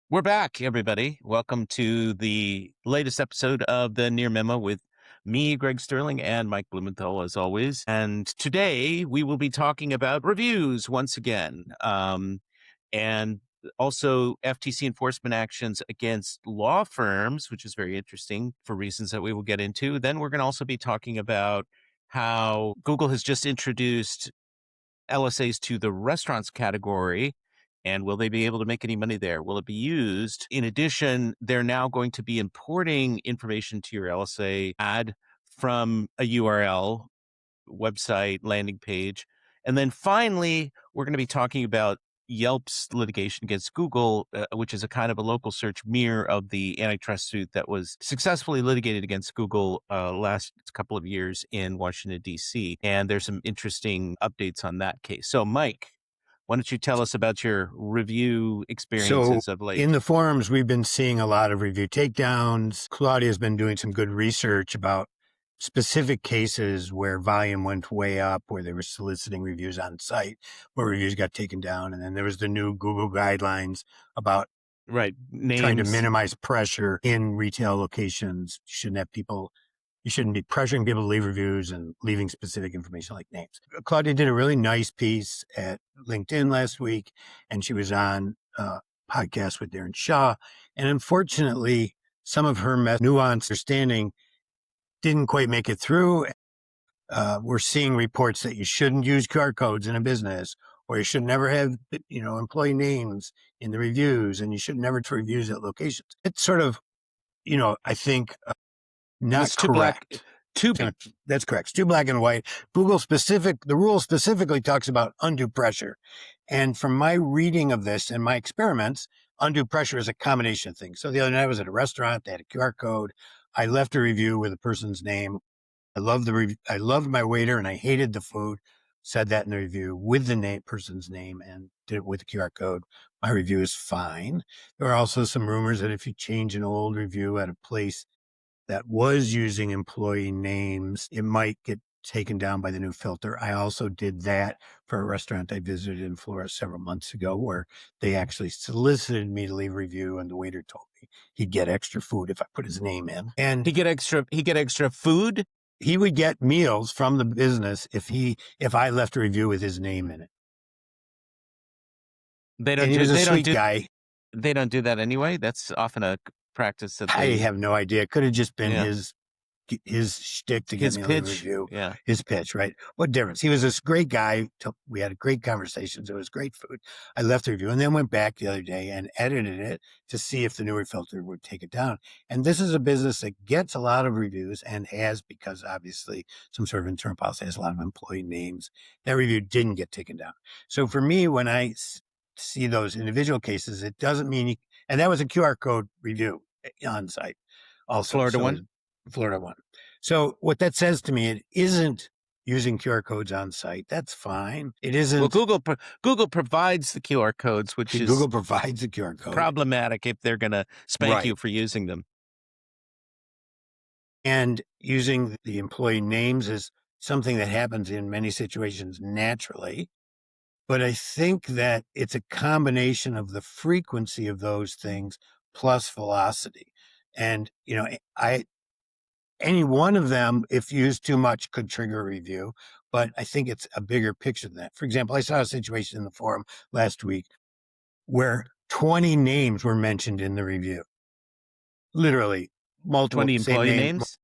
We're back, everybody. Welcome to the latest episode of the Near Memo with me, Greg Sterling, and Mike Blumenthal, as always. And today we will be talking about reviews once again, and also FTC enforcement actions against law firms, which is very interesting for reasons that we will get into. Then we're going to also be talking about how Google has just introduced LSAs to the restaurants category. And will they be able to make any money there? Will it be used? In addition, they're now going to be importing information to your LSA ad from a URL, website, landing page. And then finally, we're going to be talking about Yelp's litigation against Google, which is a kind of a local search mirror of the antitrust suit that was successfully litigated against Google last couple of years in Washington, D.C. And there's some interesting updates on that case. So, Mike, why don't you tell us about your review experiences of late? In the forums, we've been seeing a lot of review takedowns. Claudia's been doing some good research about specific cases where volume went way up, where they were soliciting reviews on site, where reviews got taken down. And then there was the new Google guidelines about trying to minimize pressure in retail locations. You shouldn't be pressuring people to leave reviews and leaving specific information like names. Claudia did a really nice piece at LinkedIn last week, and she was on a podcast with Darren Shaw. And unfortunately, some of her nuanced understanding didn't quite make it through. We're seeing reports that you shouldn't use QR codes in a business, or you should never have, employee names in the reviews, and you should never do reviews at locations. It's sort of, I think not correct. That's correct. It's too black and white. The rule specifically talks about undue pressure. And from my reading of this and my experiments, undue pressure is a combination of things. So the other night I was at a restaurant, they had a QR code. I left a review with a person's name. I loved my waiter and I hated the food. Said that in the review with the person's name and did it with the QR code. My review is fine. There are also some rumors that if you change an old review at a place that was using employee names, it might get taken down by the new filter. I also did that for a restaurant I visited in Florida several months ago, where they actually solicited me to leave a review, and the waiter told me he'd get extra food if I put his name in. And he get extra food? He would get meals from the business if I left a review with his name in it. He was a sweet guy. They don't do that anyway. That's often a practice that I have no idea. It could have just been his shtick to get me a review. Yeah. His pitch, right? What difference? He was this great guy. We had great conversations. It was great food. I left the review and then went back the other day and edited it to see if the newer filter would take it down. And this is a business that gets a lot of reviews and has, because obviously some sort of internal policy has a lot of employee names. That review didn't get taken down. So for me, when I see those individual cases, it doesn't mean and that was a QR code review on site. Also, Florida one. So what that says to me, it isn't using QR codes on site. That's fine. It isn't. Well, Google provides the QR codes, which is Google provides the QR code. Problematic if they're going to spank you for using them. And using the employee names is something that happens in many situations naturally. But I think that it's a combination of the frequency of those things plus velocity. And, any one of them, if used too much, could trigger a review. But I think it's a bigger picture than that. For example, I saw a situation in the forum last week where 20 names were mentioned in the review. Literally, multiple 20 employee names?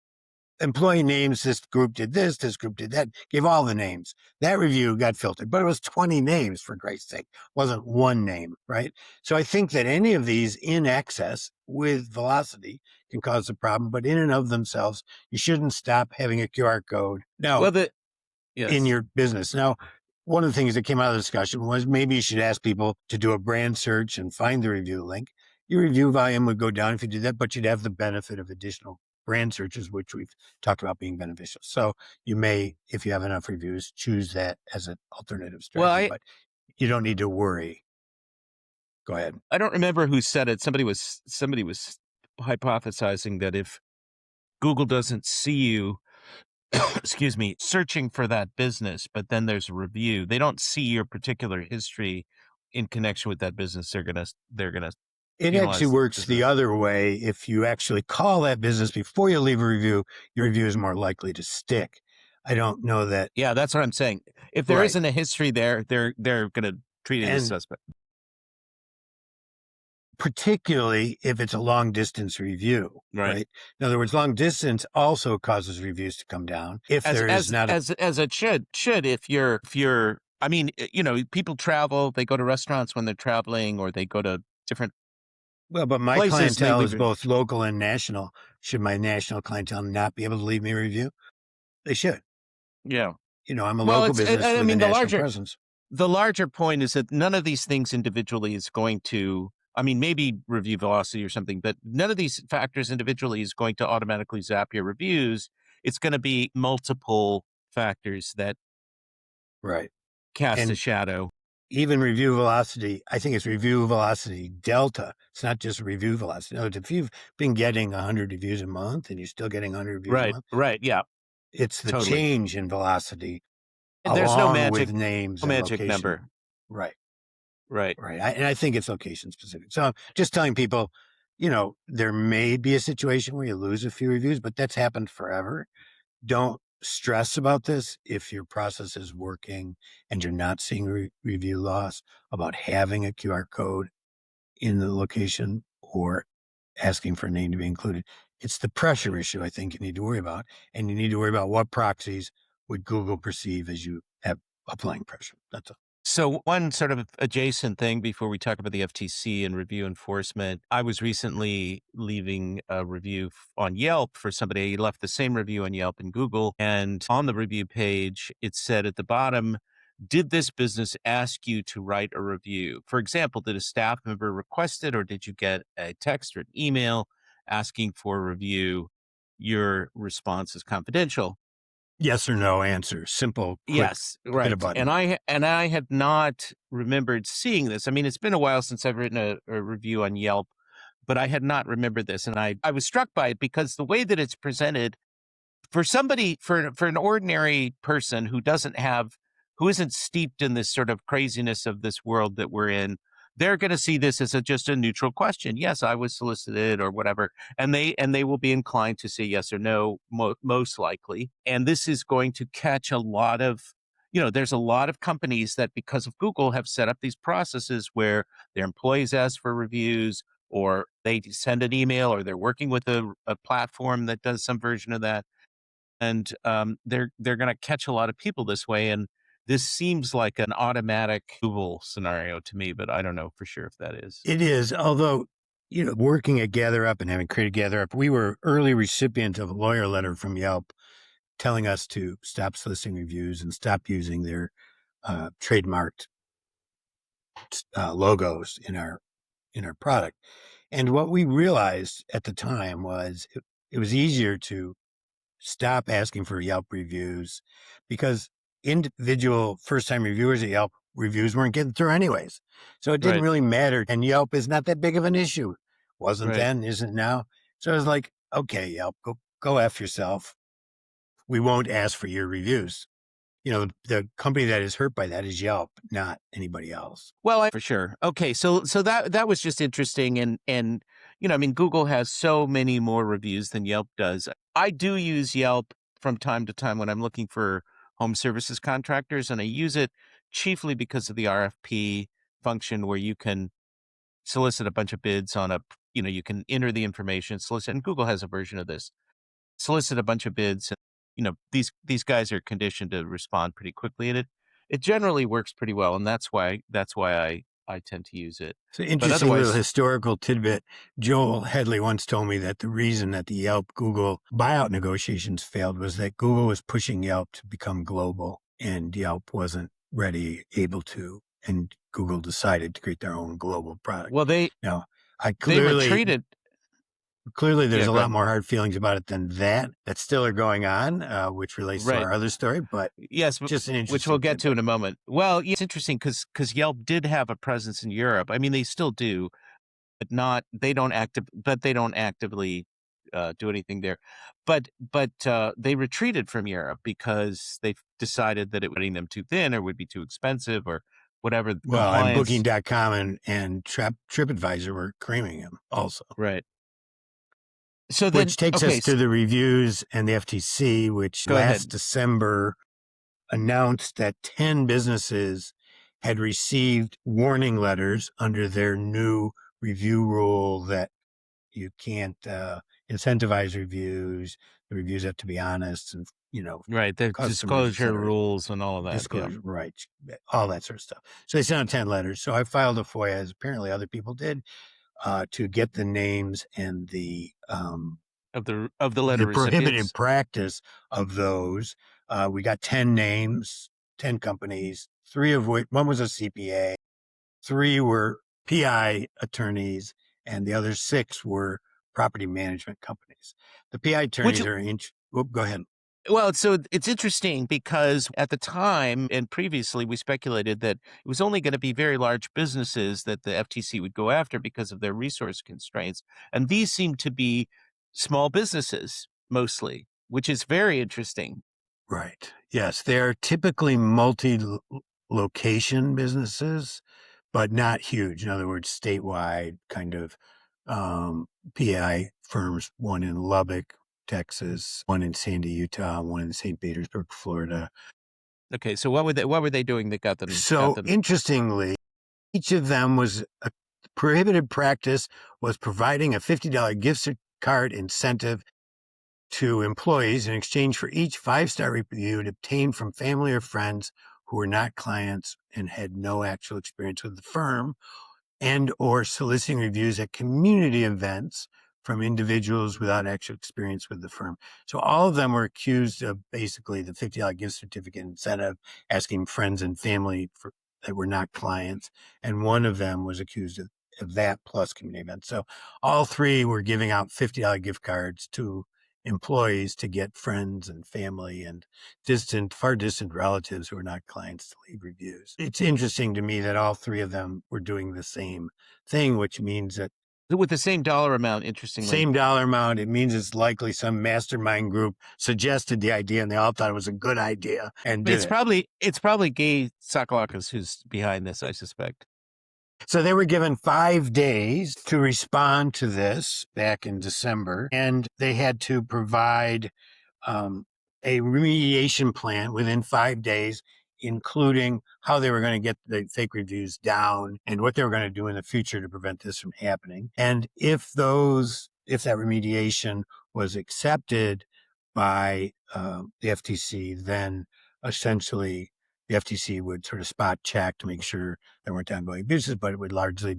Employee names, this group did this group did that, gave all the names. That review got filtered, but it was 20 names, for Christ's sake. It wasn't one name, right? So I think that any of these in excess with velocity can cause a problem, but in and of themselves, you shouldn't stop having a QR code in your business. Now, one of the things that came out of the discussion was maybe you should ask people to do a brand search and find the review link. Your review volume would go down if you did that, but you'd have the benefit of additional brand searches, which we've talked about being beneficial. So you may, if you have enough reviews, choose that as an alternative strategy, but you don't need to worry. Go ahead. I don't remember who said it. Somebody was hypothesizing that if Google doesn't see you, excuse me, searching for that business, but then there's a review, they don't see your particular history in connection with that business, they're gonna It actually works the other way. If you actually call that business before you leave a review, your review is more likely to stick. I don't know that. Yeah, that's what I'm saying. If there Right. isn't a history there, they're going to treat it as And suspect. particularly if it's a long distance review, right? In other words, long distance also causes reviews to come down. If there is not as it should if you're I mean, people travel, they go to restaurants when they're traveling, or they go to different well, but my places. clientele is both local and national. Should my national clientele not be able to leave me a review? They should. Yeah. I'm a Well, local business with a national presence. The larger point is that none of these things individually is going to, I mean, maybe review velocity or something, but none of these factors individually is going to automatically zap your reviews. It's going to be multiple factors that Right. cast a And shadow. even review velocity, I think it's review velocity delta. It's not just review velocity. No, if you've been getting 100 reviews a month and you're still getting 100 reviews a month, Right. Yeah. it's the Totally. change in velocity And there's no along magic, with names no and magic location. number. Right. Right. And I think it's location specific. So I'm just telling people, there may be a situation where you lose a few reviews, but that's happened forever. Don't stress about this if your process is working and you're not seeing review loss, about having a QR code in the location or asking for a name to be included. It's the pressure issue I think you need to worry about. And you need to worry about what proxies would Google perceive as you have applying pressure. That's all. So one sort of adjacent thing before we talk about the FTC and review enforcement, I was recently leaving a review on Yelp for somebody. He left the same review on Yelp and Google, and on the review page, it said at the bottom, did this business ask you to write a review? For example, did a staff member request it, or did you get a text or an email asking for a review? Your response is confidential. Yes or no answer. Simple, quick, Yes, hit a right. button. And I had not remembered seeing this. I mean, it's been a while since I've written a review on Yelp, but I had not remembered this, and I was struck by it because the way that it's presented for somebody, for an ordinary person who isn't steeped in this sort of craziness of this world that we're in, they're going to see this as just a neutral question. Yes, I was solicited or whatever, and they will be inclined to say yes or no, most likely. And this is going to catch a lot of, there's a lot of companies that, because of Google, have set up these processes where their employees ask for reviews, or they send an email, or they're working with a platform that does some version of that, and they're going to catch a lot of people this way. And this seems like an automatic Google scenario to me, but I don't know for sure if that is. It is, although, working at GatherUp and having created GatherUp, we were early recipient of a lawyer letter from Yelp telling us to stop soliciting reviews and stop using their trademarked logos in our product. And what we realized at the time was it was easier to stop asking for Yelp reviews because individual first-time reviewers at Yelp reviews weren't getting through anyways. So it didn't really matter. And Yelp is not that big of an issue. Wasn't then, isn't now. So I was like, okay, Yelp, go F yourself. We won't ask for your reviews. The company that is hurt by that is Yelp, not anybody else. Well, for sure. Okay, so that was just interesting, and I mean, Google has so many more reviews than Yelp does. I do use Yelp from time to time when I'm looking for home services contractors, and I use it chiefly because of the RFP function where you can solicit a bunch of bids on you can enter the information, solicit, and Google has a version of this. Solicit a bunch of bids, and these guys are conditioned to respond pretty quickly, and it generally works pretty well, and that's why I tend to use it. So interesting little historical tidbit. Joel Headley once told me that the reason that the Yelp Google buyout negotiations failed was that Google was pushing Yelp to become global and Yelp wasn't ready, able to, and Google decided to create their own global product. Well, they retreated. Clearly, there's a lot more hard feelings about it than that still are going on, which relates to our other story. But yes, just an interesting, which we'll get to in a moment. Well, it's interesting because Yelp did have a presence in Europe. I mean, they still do, but they don't actively do anything there. But they retreated from Europe because they decided that it would be them too thin or would be too expensive or whatever Well, and compliance. Booking.com and TripAdvisor were creaming him also. Right. So then, Which takes okay, us to the reviews and the FTC, which go last ahead. December announced that 10 businesses had received warning letters under their new review rule that you can't incentivize reviews. The reviews have to be honest and, Right. The customers, et disclosure cetera. rules and all of that. Yeah. Disclosure rights, all that sort of stuff. So they sent out 10 letters. So I filed a FOIA, as apparently other people did, to get the names and the Of the letter prohibited recipients. practice of those. We got 10 names, 10 companies, 3 of which, one was a CPA, 3 were PI attorneys, and the other 6 were property management companies. The PI attorneys go ahead. Well, so it's interesting because at the time and previously we speculated that it was only going to be very large businesses that the FTC would go after because of their resource constraints. And these seem to be small businesses mostly, which is very interesting. Right. Yes, they're typically multi-location businesses, but not huge. In other words, statewide kind of PI firms, one in Lubbock, Texas, one in Sandy, Utah, one in St. Petersburg, Florida. Okay, so what were they doing that got them? So interestingly, each of them was a prohibited practice was providing a $50 gift card incentive to employees in exchange for each 5-star review obtained from family or friends who were not clients and had no actual experience with the firm, and or soliciting reviews at community events from individuals without actual experience with the firm. So all of them were accused of basically the $50 gift certificate incentive, asking friends and family that were not clients. And one of them was accused of that plus community events. So all 3 were giving out $50 gift cards to employees to get friends and family and far distant relatives who are not clients to leave reviews. It's interesting to me that all 3 of them were doing the same thing, which means that with the same dollar amount, interestingly. Same dollar amount. It means it's likely some mastermind group suggested the idea and they all thought it was a good idea and did it's probably Gay Sakalakis who's behind this, I suspect. So they were given 5 days to respond to this back in December, and they had to provide a remediation plan within 5 days, including how they were going to get the fake reviews down and what they were going to do in the future to prevent this from happening. And if that remediation was accepted by the FTC, then essentially the FTC would sort of spot check to make sure there weren't ongoing abuses, but it would largely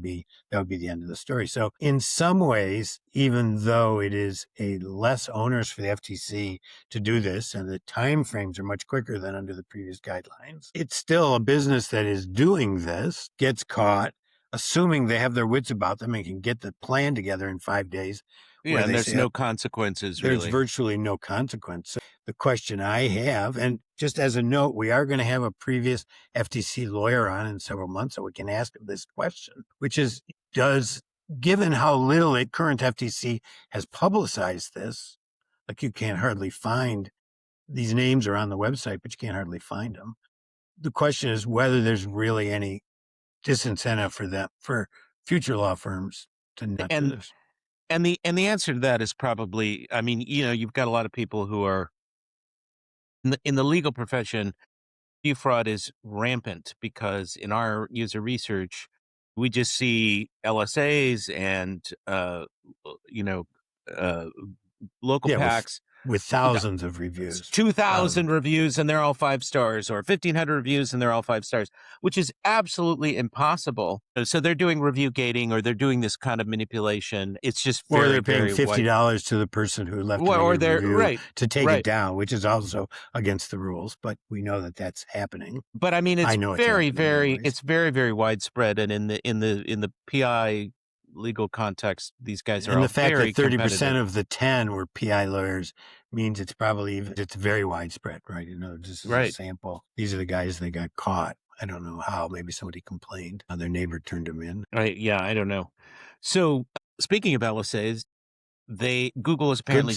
that would be the end of the story. So in some ways, even though it is a less onerous for the FTC to do this, and the timeframes are much quicker than under the previous guidelines, it's still a business that is doing this, gets caught, assuming they have their wits about them and can get the plan together in 5 days. Yeah, and there's no consequences, really. There's virtually no consequence. So the question I have, and just as a note, we are going to have a previous FTC lawyer on in several months so we can ask him this question, which is, given how little current FTC has publicized this, like you can't hardly find, these names are on the website, but you can't hardly find them. The question is whether there's really any disincentive for future law firms to not do this. And the answer to that is probably, I mean, you've got a lot of people who are in the legal profession. Review fraud is rampant because in our user research, we just see LSAs and local packs with thousands of reviews, 2,000 reviews, and they're all 5 stars, or 1,500 reviews and they're all 5 stars, which is absolutely impossible. So they're doing review gating, or they're doing this kind of manipulation. It's just or they're paying $50 to the person who left a review to take it down, which is also against the rules. But we know that that's happening. But I mean, it's very, very widespread, and in the PI legal context, these guys are and all the fact very that 30% of the 10 were PI lawyers means it's very widespread, right? This is a sample. These are the guys that got caught. I don't know how. Maybe somebody complained. Their neighbor turned them in. Right? Yeah, I don't know. So speaking of LSAs, Google is apparently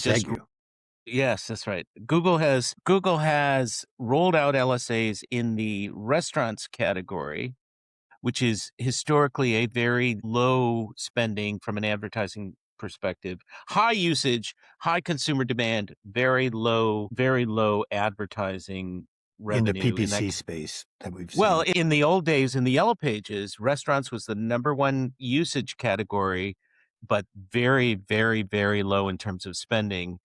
Yes, that's right. Google has rolled out LSAs in the restaurants category. which is historically a very low spending from an advertising perspective, high usage, high consumer demand, very low advertising in the revenue in that. PPC space that we've Well, seen. in the old days, in the Yellow Pages, restaurants was the number one usage category, but very, very, very low in terms of spending.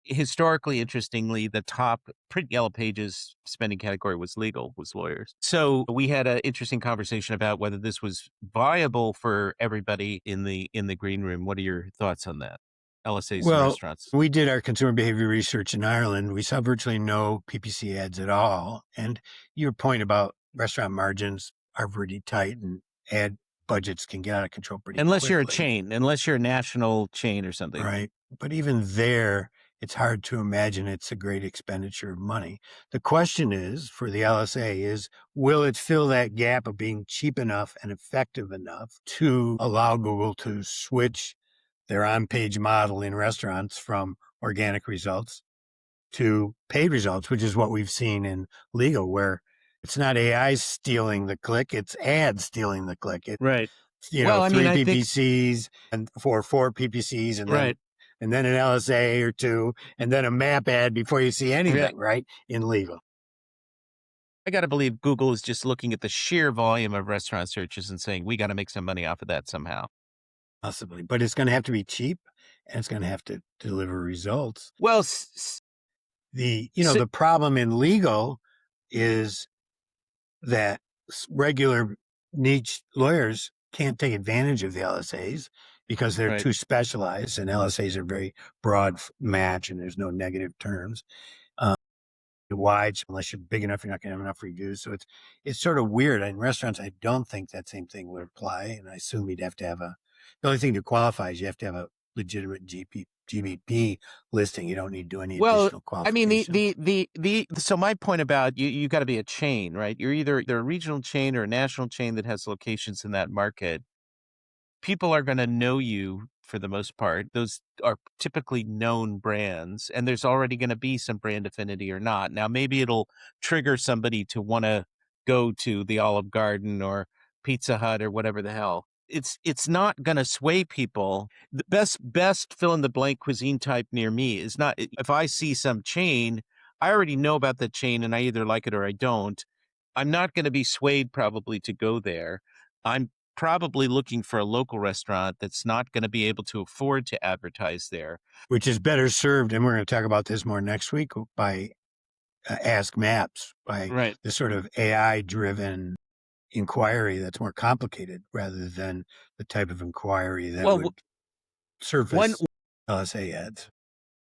Historically, interestingly, the top print Yellow Pages spending category was legal, was lawyers. So we had an interesting conversation about whether this was viable for everybody in the green room. What are your thoughts on that? LSAs and Well, restaurants. we did our consumer behavior research in Ireland. We saw virtually no PPC ads at all. And your point about restaurant margins are pretty tight and ad budgets can get out of control pretty Unless you're a quickly. chain, unless you're a national chain or something. Right. But even there, it's hard to imagine it's a great expenditure of money. The question is for the LSA is, will it fill that gap of being cheap enough and effective enough to allow Google to switch their on-page model in restaurants from organic results to paid results, which is what we've seen in legal, where it's not AI stealing the click, it's ads stealing the click. Right. Well, I mean, three I think PPCs and four PPCs right. and then an LSA or two, and then a map ad before you see anything, right? In legal. I got to believe Google is just looking at the sheer volume of restaurant searches and saying, we got to make some money off of that somehow. Possibly, but it's going to have to be cheap and it's going to have to deliver results. Well, The problem in legal is that regular niche lawyers can't take advantage of the LSAs because they're right. too specialized, and LSAs are very broad match and there's no negative terms. Wide, unless you're big enough, you're not going to have enough reviews. So it's sort of weird. In restaurants, I don't think that same thing would apply, and I assume you'd have to have the only thing to qualify is you have to have a legitimate GBP listing. You don't need to do any additional qualifications. I mean, so my point about you got to be a chain, right? You're either a regional chain or a national chain that has locations in that market. People are going to know you for the most part. Those are typically known brands, and there's already going to be some brand affinity or not. Now, maybe it'll trigger somebody to want to go to the Olive Garden or Pizza Hut or whatever the hell. It's not going to sway people. The best fill in the blank cuisine type near me is not. If I see some chain, I already know about the chain, and I either like it or I don't. I'm not going to be swayed probably to go there. I'm probably looking for a local restaurant that's not going to be able to afford to advertise there. Which is better served, and we're going to talk about this more next week, by Ask Maps, by the sort of AI-driven inquiry that's more complicated rather than the type of inquiry that would surface LSA ads.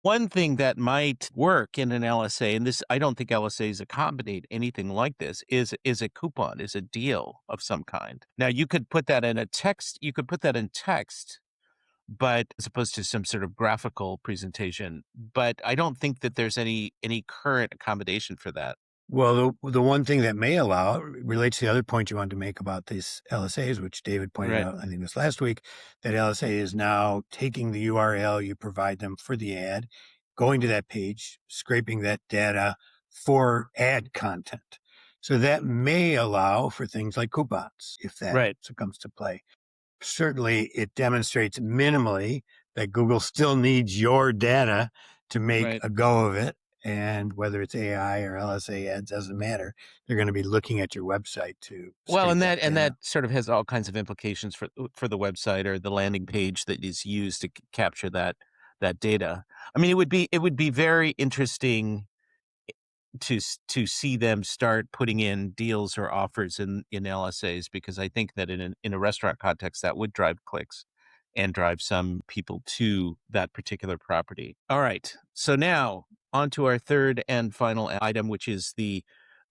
One thing that might work in an LSA, and this I don't think LSAs accommodate anything like this, is a coupon, is a deal of some kind. Now you could put that in a text, but as opposed to some sort of graphical presentation. But I don't think that there's any current accommodation for that. Well, the one thing that may allow relates to the other point you wanted to make about these LSAs, which David pointed out, I think this last week, that LSA is now taking the URL you provide them for the ad, going to that page, scraping that data for ad content. So that may allow for things like coupons, if that comes to play. Certainly, it demonstrates minimally that Google still needs your data to make a go of it. And whether it's AI or LSA ads, doesn't matter. They're going to be looking at your website to. Well, and that sort of has all kinds of implications for the website or the landing page that is used to capture that data. I mean, it would be very interesting to see them start putting in deals or offers in LSAs, because I think that in a restaurant context that would drive clicks and drive some people to that particular property. All right. So now on to our third and final item, which is the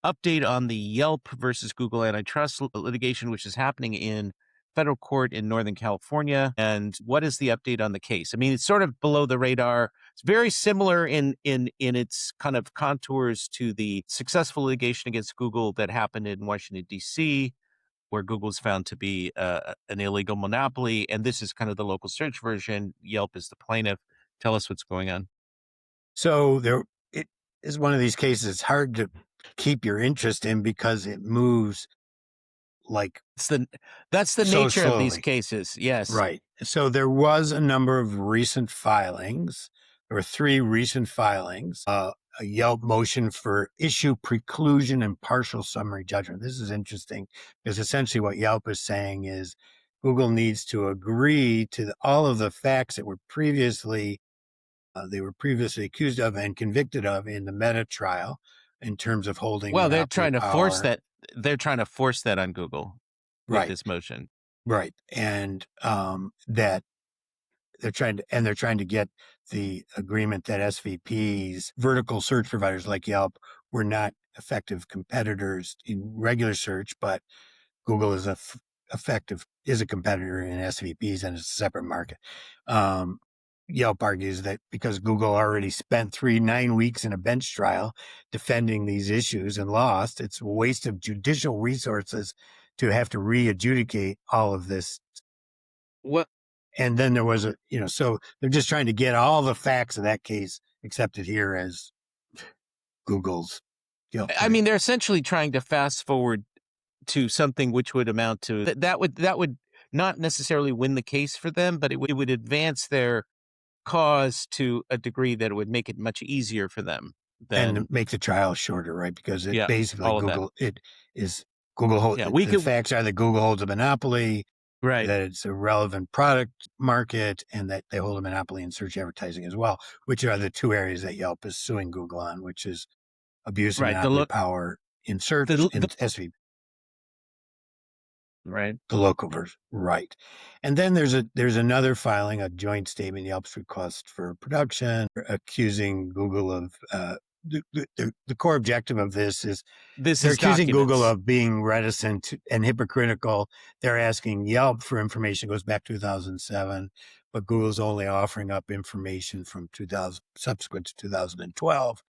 update on the Yelp versus Google antitrust litigation, which is happening in federal court in Northern California. And what is the update on the case? I mean, it's sort of below the radar. It's very similar in its kind of contours to the successful litigation against Google that happened in Washington, D.C., where Google's found to be an illegal monopoly. And this is kind of the local search version. Yelp is the plaintiff. Tell us what's going on. So it is one of these cases it's hard to keep your interest in because it moves like That's the so nature of these slowly. cases. Yes. Right. So there was a number of recent filings. There were 3 recent filings. A Yelp motion for issue preclusion and partial summary judgment. This is interesting because essentially what Yelp is saying is Google needs to agree to all of the facts that were previously accused of and convicted of in the Meta trial in terms of holding Well, they're monopoly trying to force power. that. They're trying to force that on Google with Right. this motion. Right. And that they're trying to get the agreement that SVPs, vertical search providers like Yelp, were not effective competitors in regular search, but Google is is a competitor in SVPs and it's a separate market. Yelp argues that because Google already spent 9 weeks in a bench trial defending these issues and lost, it's a waste of judicial resources to have to re-adjudicate all of this. What? And then there was so they're just trying to get all the facts of that case accepted here as Google's guilt. I mean, they're essentially trying to fast forward to something which would amount to that would not necessarily win the case for them, but it would advance their cause to a degree that it would make it much easier for them than and make the trial shorter, right? Because it yeah, basically all of that. Google Yeah, we the could facts are that Google holds a monopoly, right. that it's a relevant product market, and that they hold a monopoly in search advertising as well, which are the 2 areas that Yelp is suing Google on, which is abuse of Right. monopoly power in search and SVP. Right. The local version, right? And then there's another filing, a joint statement, Yelp's request for production, accusing Google of the core objective of this is they're accusing Google of being reticent and hypocritical. They're asking Yelp for information that goes back to 2007, but Google's only offering up information from 2000 subsequent to 2012.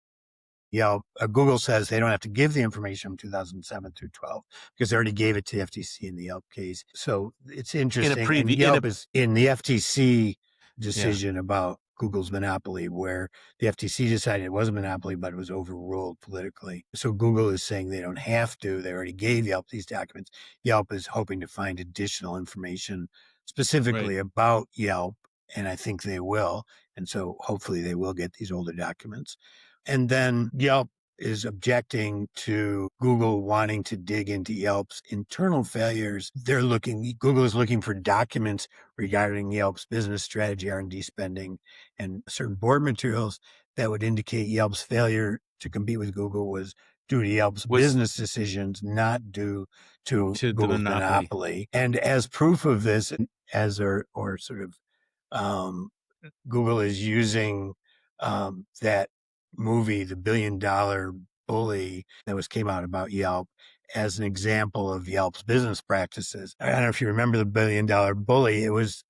Google says they don't have to give the information from 2007 through 12 because they already gave it to the FTC in the Yelp case. So it's interesting. And Yelp is in the FTC decision about Google's monopoly, where the FTC decided it was a monopoly, but it was overruled politically. So Google is saying they don't have to. They already gave Yelp these documents. Yelp is hoping to find additional information specifically about Yelp, and I think they will. And so hopefully they will get these older documents. And then Yelp is objecting to Google wanting to dig into Yelp's internal failures. Google is looking for documents regarding Yelp's business strategy, R&D spending, and certain board materials that would indicate Yelp's failure to compete with Google was due to Yelp's business decisions, not due to Google's monopoly. And as proof of this, Google is using that movie, The $1 Billion Bully, that came out about Yelp, as an example of Yelp's business practices. I don't know if you remember The $1 Billion Bully. It was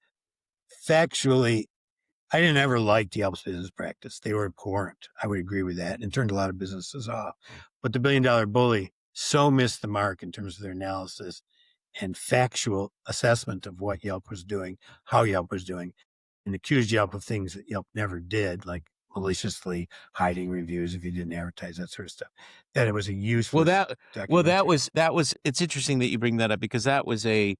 factually, I didn't ever like Yelp's business practice. They were abhorrent. I would agree with that, and turned a lot of businesses off. But The $1 Billion Bully so missed the mark in terms of their analysis and factual assessment of what Yelp was doing, how Yelp was doing, and accused Yelp of things that Yelp never did, like maliciously hiding reviews if you didn't advertise, that sort of stuff. That it was a useless. That was. It's interesting that you bring that up because that was a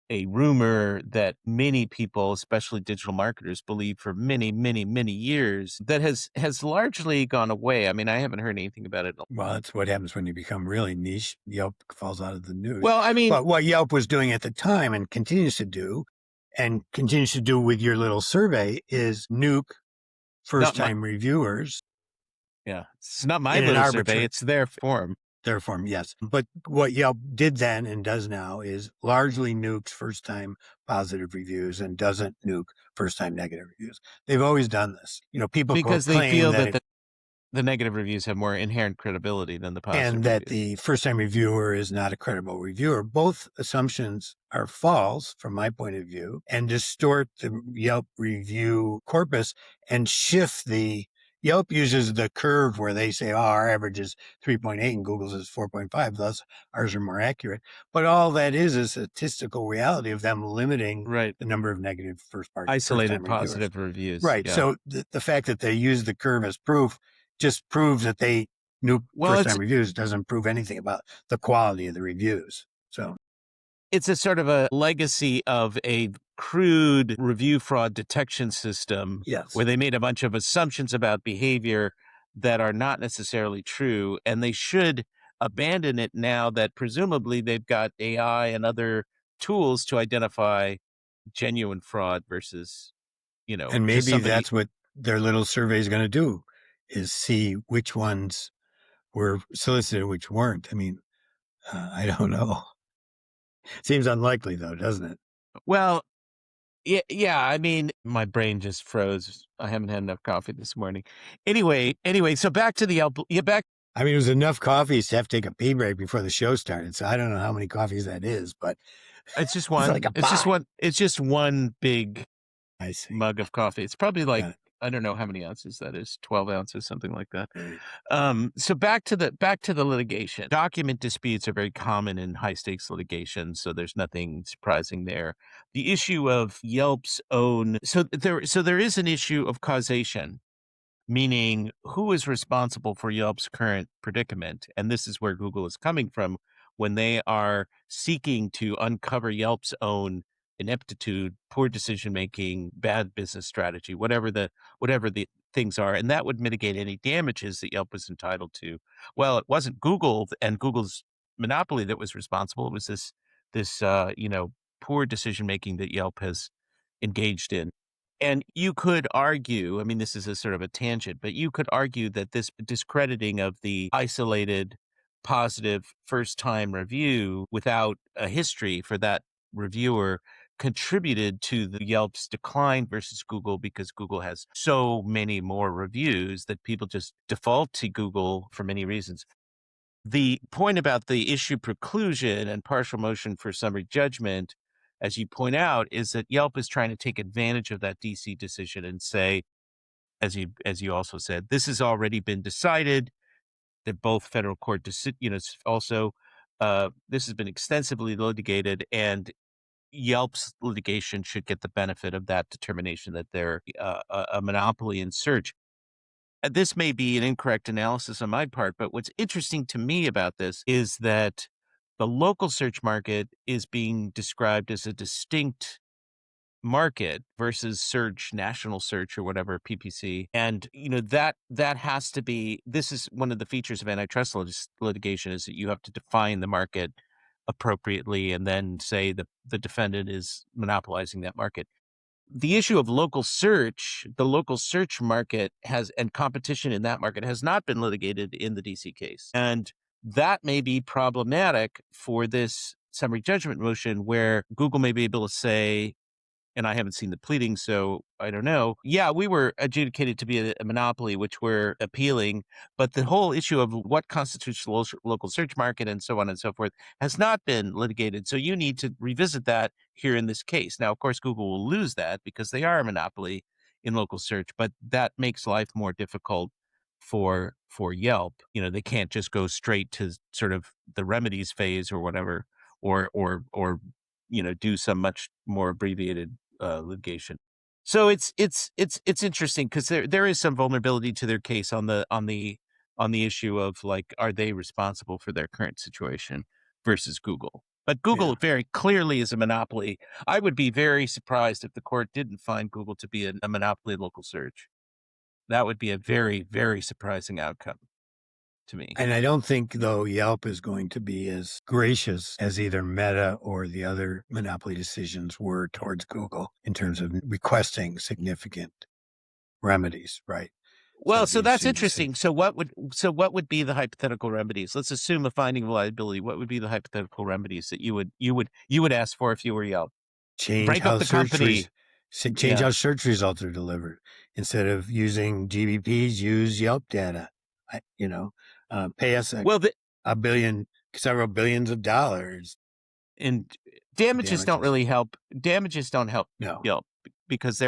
rumor that many people, especially digital marketers, believed for many, many, many years. That has largely gone away. I mean, I haven't heard anything about it. Well, that's what happens when you become really niche. Yelp falls out of the news. Well, I mean, but what Yelp was doing at the time and continues to do with your little survey is nuke first-time reviewers. Yeah, it's not my little survey; it's their form. Their form, yes. But what Yelp did then and does now is largely nukes first-time positive reviews and doesn't nuke first-time negative reviews. They've always done this. People because they feel that the negative reviews have more inherent credibility than the positive and that reviews. The first-time reviewer is not a credible reviewer. Both assumptions are false from my point of view and distort the Yelp review corpus and shift Yelp uses the curve where they say, our average is 3.8 and Google's is 4.5, thus ours are more accurate. But all that is a statistical reality of them limiting the number of negative isolated positive reviews. Right. Yeah. So the fact that they use the curve as proof just proves that they nuke first-time reviews doesn't prove anything about the quality of the reviews. So it's a sort of a legacy of a crude review fraud detection system Yes. where they made a bunch of assumptions about behavior that are not necessarily true, and they should abandon it now that presumably they've got AI and other tools to identify genuine fraud versus, And just maybe somebody. that's what their little survey is going to do, is see which ones were solicited, which weren't. I mean, I don't know. Seems unlikely, though, doesn't it? Well, yeah. I mean, my brain just froze. I haven't had enough coffee this morning. Anyway. So back to the Yelp. Yeah, back. I mean, it was enough coffees to have to take a pee break before the show started. So I don't know how many coffees that is, but It's just it's one. like a It's just pot. one. It's just one big I see. mug of coffee. It's probably like, Got it. I don't know how many ounces that is. 12 ounces, something like that. Right. So back to the litigation. Document disputes are very common in high stakes litigation, so there's nothing surprising there. The issue of Yelp's own, so there is an issue of causation, meaning who is responsible for Yelp's current predicament. And this is where Google is coming from when they are seeking to uncover Yelp's own ineptitude, poor decision making, bad business strategy, whatever the things are, and that would mitigate any damages that Yelp was entitled to. Well, it wasn't Google and Google's monopoly that was responsible. It was this poor decision making that Yelp has engaged in. And you could argue, I mean, this is a sort of a tangent, but you could argue that this discrediting of the isolated, positive first time review without a history for that reviewer contributed to the Yelp's decline versus Google, because Google has so many more reviews that people just default to Google for many reasons. The point about the issue preclusion and partial motion for summary judgment, as you point out, is that Yelp is trying to take advantage of that DC decision and say, as you also said, this has already been decided. That both federal court, also this has been extensively litigated, and Yelp's litigation should get the benefit of that determination that they're a monopoly in search. This may be an incorrect analysis on my part, but what's interesting to me about this is that the local search market is being described as a distinct market versus search, national search, or whatever, PPC. And that has to be, this is one of the features of antitrust litigation, is that you have to define the market appropriately and then say the defendant is monopolizing that market. The issue of local search, the local search market and competition in that market has not been litigated in the DC case. And that may be problematic for this summary judgment motion, where Google may be able to say, and I haven't seen the pleading, so I don't know. Yeah, we were adjudicated to be a monopoly, which we're appealing, but the whole issue of what constitutes the local search market and so on and so forth has not been litigated. So you need to revisit that here in this case. Now, of course, Google will lose that because they are a monopoly in local search, but that makes life more difficult for Yelp. They can't just go straight to sort of the remedies phase or whatever, or do some much more abbreviated litigation. So it's interesting because there is some vulnerability to their case on the issue of, like, are they responsible for their current situation versus Google? But Google Yeah. very clearly is a monopoly. I would be very surprised if the court didn't find Google to be a monopoly in local search. That would be a very, very surprising outcome to me. And I don't think, though, Yelp is going to be as gracious as either Meta or the other monopoly decisions were towards Google in terms of requesting significant remedies, right? So Well, it'd be so that's interesting to see. interesting. So what would be the hypothetical remedies? Let's assume a finding of liability. What would be the hypothetical remedies that you would ask for if you were Yelp? Change Break up how the company. change Yeah. how search results are delivered. Instead of using GBPs, use Yelp data. Pay us Well, a billion, several billions of dollars and damages don't damages. really help. Damages don't help No. Yelp because they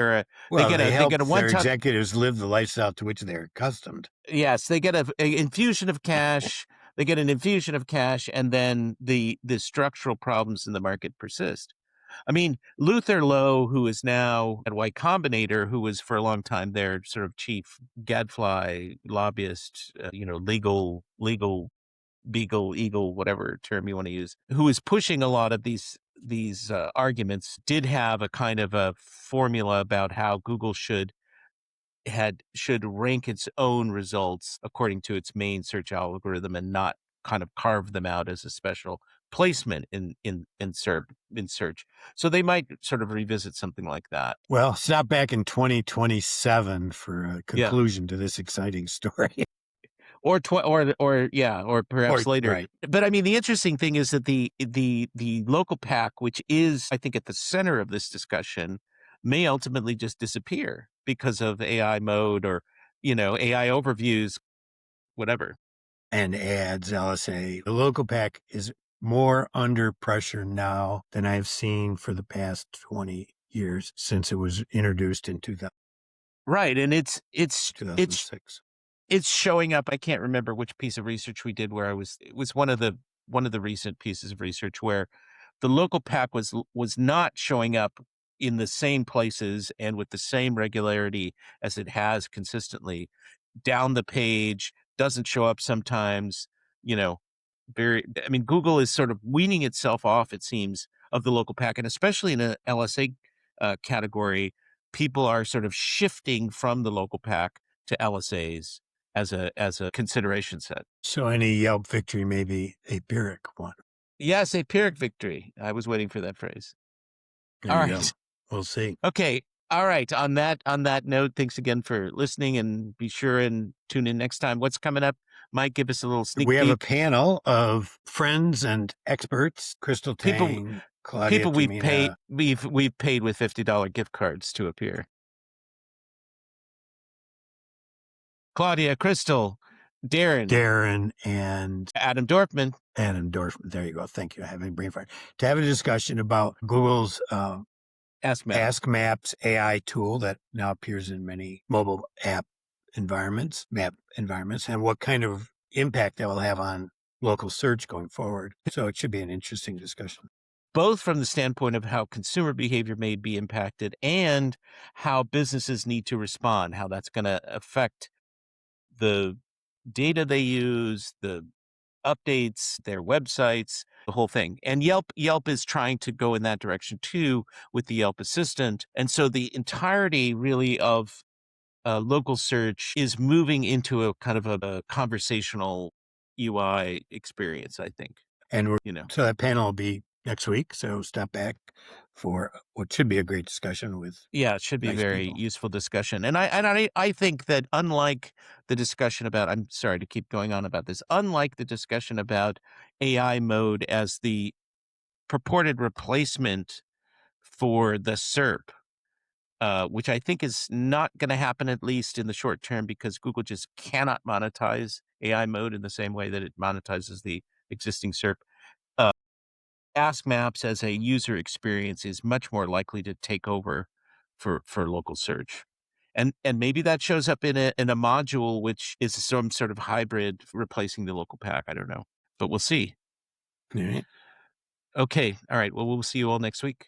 Well, get they a they help get a their one-time. executives live the lifestyle to which they're accustomed. Yes, they get a infusion of cash. They get an infusion of cash, and then the structural problems in the market persist. I mean, Luther Lowe, who is now at Y Combinator, who was for a long time their sort of chief gadfly lobbyist, legal beagle, eagle, whatever term you want to use, who is pushing a lot of these arguments did have a kind of a formula about how Google should rank its own results according to its main search algorithm and not kind of carve them out as a special placement in search. So they might sort of revisit something like that. Well, stop back in 2027 for a Yeah. conclusion to this exciting story. Or perhaps later. Right. But I mean, the interesting thing is that the local pack, which is, I think, at the center of this discussion, may ultimately just disappear because of AI mode or, AI overviews, whatever. And ads, LSA. The local pack is more under pressure now than I've seen for the past 20 years since it was introduced in Right. And it's 2006. it's showing up. I can't remember which piece of research we did where it was one of the recent pieces of research where the local pack was not showing up in the same places and with the same regularity as it has consistently down the page, doesn't show up sometimes, you know, Google is sort of weaning itself off, it seems, of the local pack, and especially in a LSA category, people are sort of shifting from the local pack to LSAs as a consideration set. So any Yelp victory may be a Pyrrhic one. Yes, a Pyrrhic victory. I was waiting for that phrase. There All you right. go. We'll see. Okay. All right. On that note, thanks again for listening, and be sure and tune in next time. What's coming up? Mike, give us a little sneak We have a peek. panel of friends and experts: Crystal People- Tang, Claudia People we've paid Tamina. we've paid with $50 gift cards to appear. Claudia, Crystal, Darren, and Adam Dorfman. There you go. Thank you. Having brain fart. To have a discussion about Google's Ask Matt. Ask Maps AI tool that now appears in many mobile map environments, and what kind of impact that will have on local search going forward. So it should be an interesting discussion. Both from the standpoint of how consumer behavior may be impacted and how businesses need to respond, how that's going to affect the data they use, the updates, their websites, the whole thing. And Yelp is trying to go in that direction too with the Yelp Assistant. And so the entirety really of local search is moving into a kind of a conversational UI experience, I think. And so that panel will be next week. So stop back for what should be a great discussion with. Yeah, it should be a nice very people. useful discussion. And I think that unlike the discussion about, I'm sorry to keep going on about this, unlike the discussion about AI mode as the purported replacement for the SERP, which I think is not going to happen, at least in the short term, because Google just cannot monetize AI mode in the same way that it monetizes the existing SERP. Ask Maps as a user experience is much more likely to take over for local search. And maybe that shows up in a module which is some sort of hybrid replacing the local pack. I don't know, but we'll see. All right. Okay. All right. Well, we'll see you all next week.